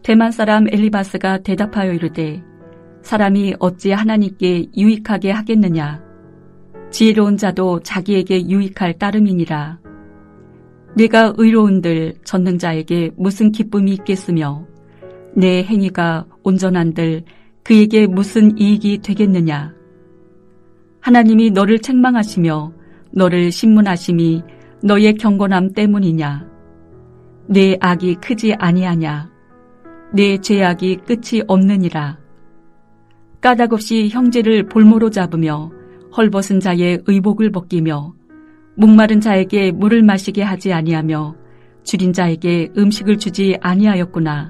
대만 사람 엘리바스가 대답하여 이르되 사람이 어찌 하나님께 유익하게 하겠느냐. 지혜로운 자도 자기에게 유익할 따름이니라. 내가 의로운들 전능자에게 무슨 기쁨이 있겠으며 내 행위가 온전한들 그에게 무슨 이익이 되겠느냐. 하나님이 너를 책망하시며 너를 신문하심이 너의 경건함 때문이냐. 내 악이 크지 아니하냐. 내 죄악이 끝이 없느니라. 까닭없이 형제를 볼모로 잡으며 헐벗은 자의 의복을 벗기며 목마른 자에게 물을 마시게 하지 아니하며 줄인 자에게 음식을 주지 아니하였구나.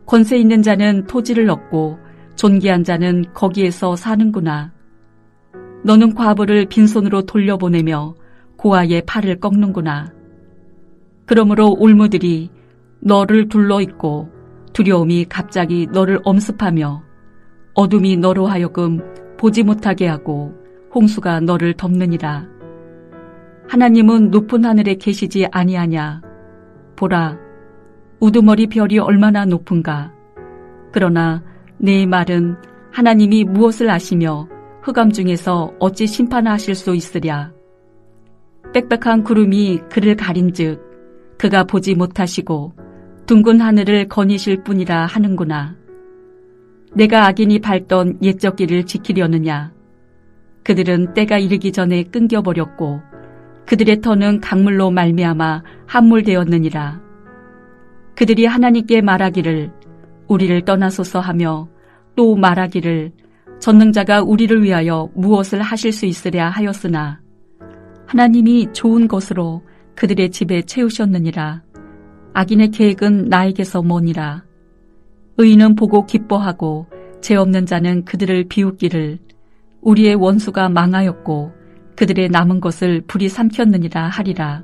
권세 있는 자는 토지를 얻고 존귀한 자는 거기에서 사는구나. 너는 과부를 빈손으로 돌려보내며 고아의 팔을 꺾는구나. 그러므로 올무들이 너를 둘러있고 두려움이 갑자기 너를 엄습하며 어둠이 너로 하여금 보지 못하게 하고 홍수가 너를 덮느니라. 하나님은 높은 하늘에 계시지 아니하냐. 보라, 우두머리 별이 얼마나 높은가. 그러나 내 말은 하나님이 무엇을 아시며 흑암 중에서 어찌 심판하실 수 있으랴. 빽빽한 구름이 그를 가린즉 그가 보지 못하시고 둥근 하늘을 거니실 뿐이라 하는구나. 내가 악인이 밟던 옛적 길을 지키려느냐. 그들은 때가 이르기 전에 끊겨버렸고 그들의 터는 강물로 말미암아 함몰되었느니라. 그들이 하나님께 말하기를 우리를 떠나소서 하며 또 말하기를 전능자가 우리를 위하여 무엇을 하실 수 있으랴 하였으나 하나님이 좋은 것으로 그들의 집에 채우셨느니라. 악인의 계획은 나에게서 머니라. 의인은 보고 기뻐하고 죄 없는 자는 그들을 비웃기를 우리의 원수가 망하였고 그들의 남은 것을 불이 삼켰느니라 하리라.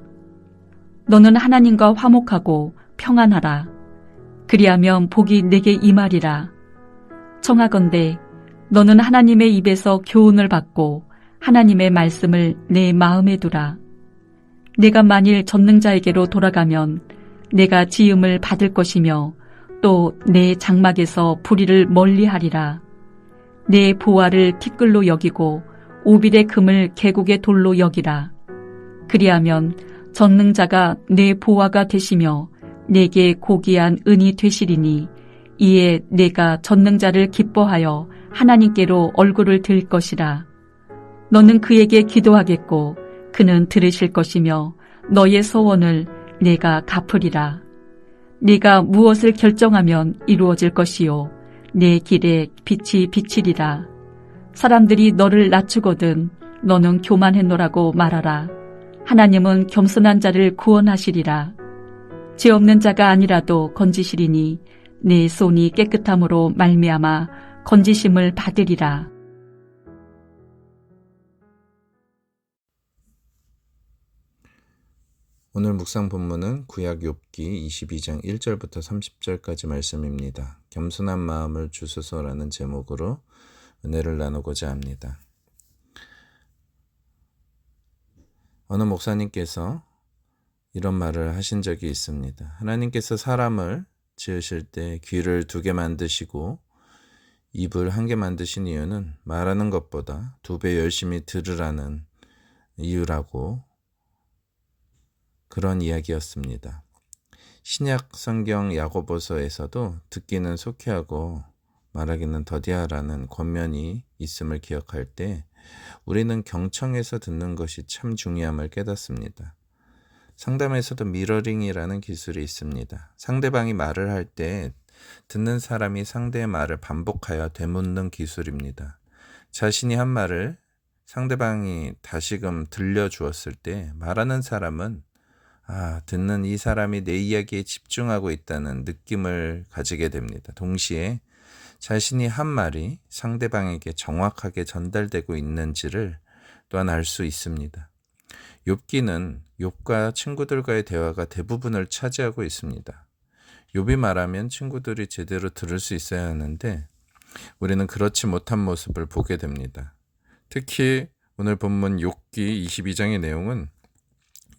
너는 하나님과 화목하고 평안하라. 그리하면 복이 내게 임하리라. 청하건대 너는 하나님의 입에서 교훈을 받고 하나님의 말씀을 내 마음에 두라. 내가 만일 전능자에게로 돌아가면 내가 지음을 받을 것이며 또 내 장막에서 불의를 멀리하리라. 내 보화를 티끌로 여기고 오빌의 금을 계곡의 돌로 여기라. 그리하면 전능자가 내 보화가 되시며 내게 고귀한 은이 되시리니 이에 내가 전능자를 기뻐하여 하나님께로 얼굴을 들 것이라. 너는 그에게 기도하겠고 그는 들으실 것이며 너의 소원을 내가 갚으리라. 네가 무엇을 결정하면 이루어질 것이요 내 길에 빛이 비치리라. 사람들이 너를 낮추거든 너는 교만했노라고 말하라. 하나님은 겸손한 자를 구원하시리라. 죄 없는 자가 아니라도 건지시리니 내 손이 깨끗함으로 말미암아 건지심을 받으리라. 오늘 묵상 본문은 구약 욥기 22장 1절부터 30절까지 말씀입니다. 겸손한 마음을 주소서라는 제목으로 은혜를 나누고자 합니다. 어느 목사님께서 이런 말을 하신 적이 있습니다. 하나님께서 사람을 지으실 때 귀를 2개 만드시고 입을 1개 만드신 이유는 말하는 것보다 2배 열심히 들으라는 이유라고 그런 이야기였습니다. 신약 성경 야고보서에서도 듣기는 속히하고 말하기는 더디하라는 권면이 있음을 기억할 때 우리는 경청해서 듣는 것이 참 중요함을 깨닫습니다. 상담에서도 미러링이라는 기술이 있습니다. 상대방이 말을 할 때 듣는 사람이 상대의 말을 반복하여 되묻는 기술입니다. 자신이 한 말을 상대방이 다시금 들려주었을 때 말하는 사람은 듣는 이 사람이 내 이야기에 집중하고 있다는 느낌을 가지게 됩니다. 동시에 자신이 한 말이 상대방에게 정확하게 전달되고 있는지를 또한 알 수 있습니다. 욥기는 욥과 친구들과의 대화가 대부분을 차지하고 있습니다. 욥이 말하면 친구들이 제대로 들을 수 있어야 하는데 우리는 그렇지 못한 모습을 보게 됩니다. 특히 오늘 본문 욥기 22장의 내용은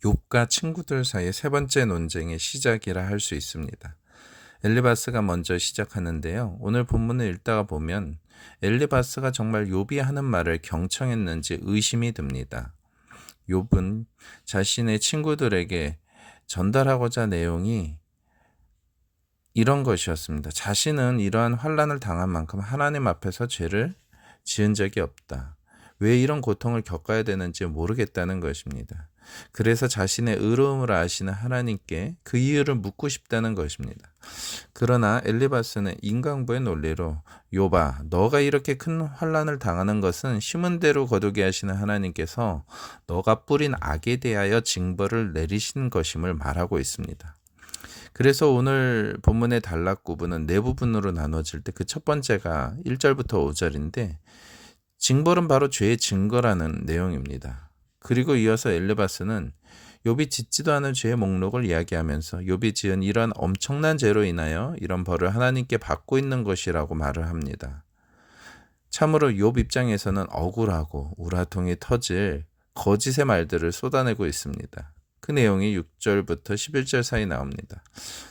욥과 친구들 사이의 세 번째 논쟁의 시작이라 할 수 있습니다. 엘리바스가 먼저 시작하는데요. 오늘 본문을 읽다가 보면 엘리바스가 정말 욥이 하는 말을 경청했는지 의심이 듭니다. 욥은 자신의 친구들에게 전달하고자 내용이 이런 것이었습니다. 자신은 이러한 환난을 당한 만큼 하나님 앞에서 죄를 지은 적이 없다. 왜 이런 고통을 겪어야 되는지 모르겠다는 것입니다. 그래서 자신의 의로움을 아시는 하나님께 그 이유를 묻고 싶다는 것입니다. 그러나 엘리바스는 인간부의 논리로 욥아, 너가 이렇게 큰 환난을 당하는 것은 심은 대로 거두게 하시는 하나님께서 너가 뿌린 악에 대하여 징벌을 내리신 것임을 말하고 있습니다. 그래서 오늘 본문의 단락 구분은 네 부분으로 나눠질 때 그 첫 번째가 1절부터 5절인데 징벌은 바로 죄의 증거라는 내용입니다. 그리고 이어서 엘리바스는 욥이 짓지도 않은 죄의 목록을 이야기하면서 욥이 지은 이러한 엄청난 죄로 인하여 이런 벌을 하나님께 받고 있는 것이라고 말을 합니다. 참으로 욥 입장에서는 억울하고 우라통이 터질 거짓의 말들을 쏟아내고 있습니다. 그 내용이 6절부터 11절 사이 나옵니다.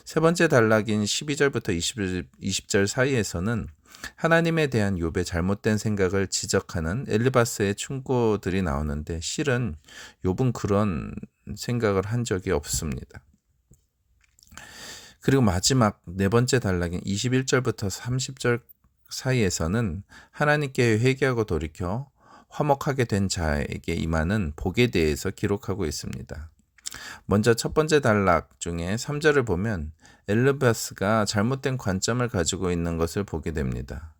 세 번째 단락인 12절부터 20절 사이에서는 하나님에 대한 욥의 잘못된 생각을 지적하는 엘리바스의 충고들이 나오는데 실은 욥은 그런 생각을 한 적이 없습니다. 그리고 마지막 네 번째 단락인 21절부터 30절 사이에서는 하나님께 회개하고 돌이켜 화목하게 된 자에게 임하는 복에 대해서 기록하고 있습니다. 먼저 첫 번째 단락 중에 3절을 보면 엘리바스가 잘못된 관점을 가지고 있는 것을 보게 됩니다.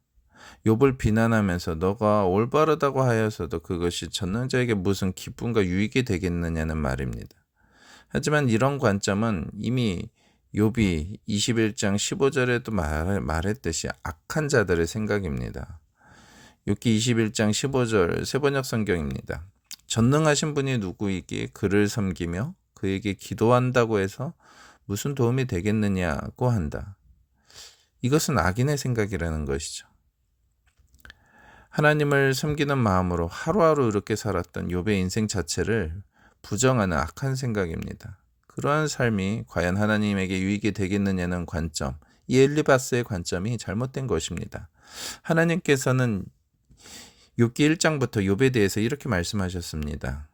욥을 비난하면서 너가 올바르다고 하여서도 그것이 전능자에게 무슨 기쁨과 유익이 되겠느냐는 말입니다. 하지만 이런 관점은 이미 욥이 21장 15절에도 말했듯이 악한 자들의 생각입니다. 욥기 21장 15절 세번역 성경입니다. 전능하신 분이 누구이기에 그를 섬기며 그에게 기도한다고 해서 무슨 도움이 되겠느냐고 한다. 이것은 악인의 생각이라는 것이죠. 하나님을 섬기는 마음으로 하루하루 이렇게 살았던 욥의 인생 자체를 부정하는 악한 생각입니다. 그러한 삶이 과연 하나님에게 유익이 되겠느냐는 관점, 이 엘리바스의 관점이 잘못된 것입니다. 하나님께서는 욥기 1장부터 욥에 대해서 이렇게 말씀하셨습니다.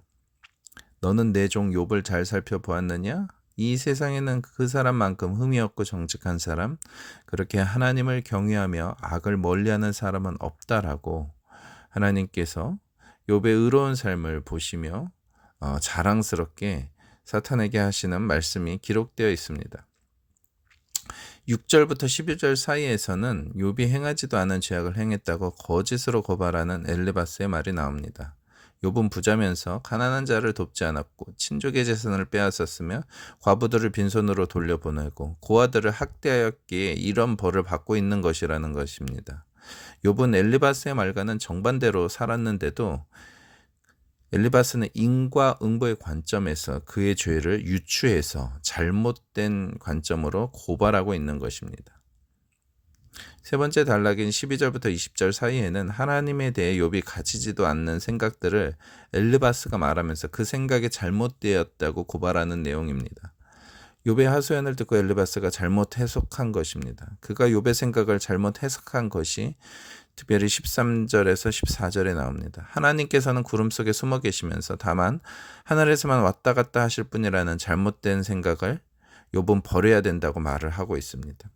너는 내 종 욥을 잘 살펴보았느냐? 이 세상에는 그 사람만큼 흠이 없고 정직한 사람, 그렇게 하나님을 경외하며 악을 멀리하는 사람은 없다라고 하나님께서 욥의 의로운 삶을 보시며 자랑스럽게 사탄에게 하시는 말씀이 기록되어 있습니다. 6절부터 11절 사이에서는 욥이 행하지도 않은 죄악을 행했다고 거짓으로 고발하는 엘리바스의 말이 나옵니다. 욥은 부자면서 가난한 자를 돕지 않았고 친족의 재산을 빼앗았으며 과부들을 빈손으로 돌려보내고 고아들을 학대하였기에 이런 벌을 받고 있는 것이라는 것입니다. 욥은 엘리바스의 말과는 정반대로 살았는데도 엘리바스는 인과응보의 관점에서 그의 죄를 유추해서 잘못된 관점으로 고발하고 있는 것입니다. 세 번째 단락인 12절부터 20절 사이에는 하나님에 대해 욥이 가지지도 않는 생각들을 엘리바스가 말하면서 그 생각이 잘못되었다고 고발하는 내용입니다. 욥의 하소연을 듣고 엘리바스가 잘못 해석한 것입니다. 그가 욥의 생각을 잘못 해석한 것이 특별히 13절에서 14절에 나옵니다. 하나님께서는 구름 속에 숨어 계시면서 다만 하늘에서만 왔다 갔다 하실 뿐이라는 잘못된 생각을 욥은 버려야 된다고 말을 하고 있습니다.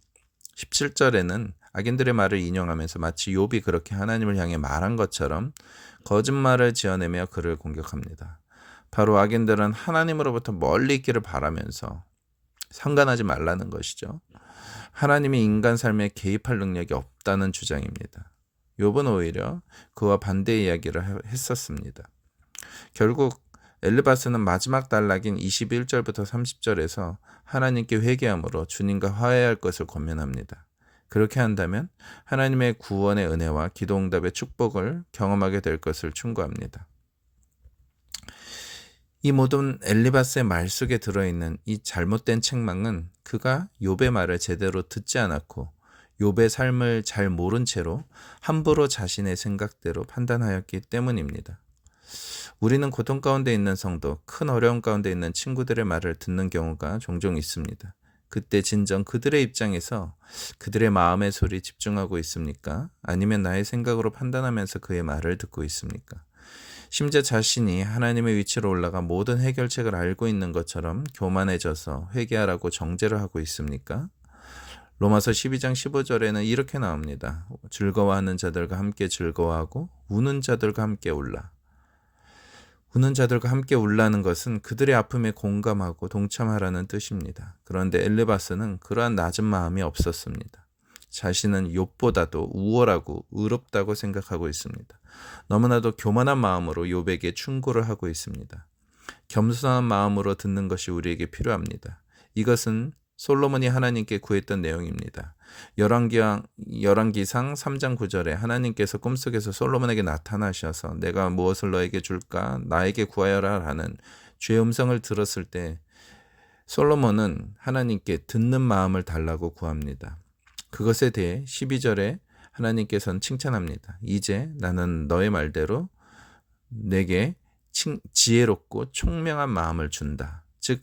17절에는 악인들의 말을 인용하면서 마치 욥이 그렇게 하나님을 향해 말한 것처럼 거짓말을 지어내며 그를 공격합니다. 바로 악인들은 하나님으로부터 멀리 있기를 바라면서 상관하지 말라는 것이죠. 하나님이 인간 삶에 개입할 능력이 없다는 주장입니다. 욥은 오히려 그와 반대 이야기를 했었습니다. 결국 엘리바스는 마지막 단락인 21절부터 30절에서 하나님께 회개함으로 주님과 화해할 것을 권면합니다. 그렇게 한다면 하나님의 구원의 은혜와 기도응답의 축복을 경험하게 될 것을 충고합니다. 이 모든 엘리바스의 말 속에 들어있는 이 잘못된 책망은 그가 욥의 말을 제대로 듣지 않았고 욥의 삶을 잘 모른 채로 함부로 자신의 생각대로 판단하였기 때문입니다. 우리는 고통 가운데 있는 성도, 큰 어려움 가운데 있는 친구들의 말을 듣는 경우가 종종 있습니다. 그때 진정 그들의 입장에서 그들의 마음의 소리에 집중하고 있습니까? 아니면 나의 생각으로 판단하면서 그의 말을 듣고 있습니까? 심지어 자신이 하나님의 위치로 올라가 모든 해결책을 알고 있는 것처럼 교만해져서 회개하라고 정죄를 하고 있습니까? 로마서 12장 15절에는 이렇게 나옵니다. 즐거워하는 자들과 함께 즐거워하고 우는 자들과 함께 울라. 우는 자들과 함께 울라는 것은 그들의 아픔에 공감하고 동참하라는 뜻입니다. 그런데 엘리바스는 그러한 낮은 마음이 없었습니다. 자신은 욥보다도 우월하고 의롭다고 생각하고 있습니다. 너무나도 교만한 마음으로 욥에게 충고를 하고 있습니다. 겸손한 마음으로 듣는 것이 우리에게 필요합니다. 이것은 솔로몬이 하나님께 구했던 내용입니다. 열왕기상 3장 9절에 하나님께서 꿈속에서 솔로몬에게 나타나셔서 내가 무엇을 너에게 줄까? 나에게 구하여라 라는 주의 음성을 들었을 때 솔로몬은 하나님께 듣는 마음을 달라고 구합니다. 그것에 대해 12절에 하나님께서는 칭찬합니다. 이제 나는 너의 말대로 내게 지혜롭고 총명한 마음을 준다. 즉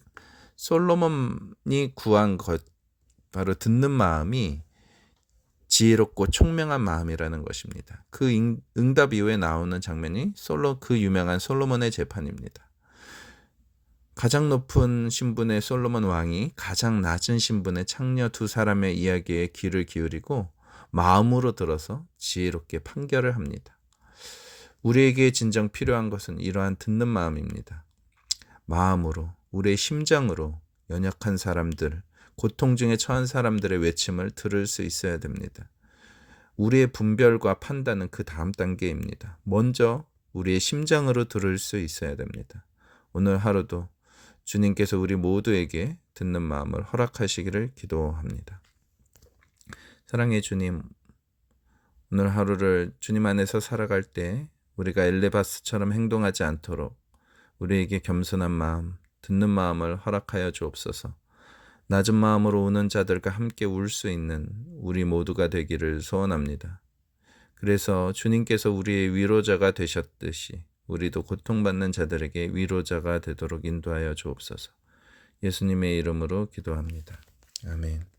솔로몬이 구한 것, 바로 듣는 마음이 지혜롭고 총명한 마음이라는 것입니다. 그 응답 이후에 나오는 장면이 그 유명한 솔로몬의 재판입니다. 가장 높은 신분의 솔로몬 왕이 가장 낮은 신분의 창녀 두 사람의 이야기에 귀를 기울이고 마음으로 들어서 지혜롭게 판결을 합니다. 우리에게 진정 필요한 것은 이러한 듣는 마음입니다. 마음으로, 우리의 심장으로 연약한 사람들, 고통 중에 처한 사람들의 외침을 들을 수 있어야 됩니다. 우리의 분별과 판단은 그 다음 단계입니다. 먼저 우리의 심장으로 들을 수 있어야 됩니다. 오늘 하루도 주님께서 우리 모두에게 듣는 마음을 허락하시기를 기도합니다. 사랑의 주님, 오늘 하루를 주님 안에서 살아갈 때 우리가 엘리바스처럼 행동하지 않도록 우리에게 겸손한 마음, 듣는 마음을 허락하여 주옵소서. 낮은 마음으로 우는 자들과 함께 울 수 있는 우리 모두가 되기를 소원합니다. 그래서 주님께서 우리의 위로자가 되셨듯이 우리도 고통받는 자들에게 위로자가 되도록 인도하여 주옵소서. 예수님의 이름으로 기도합니다. 아멘.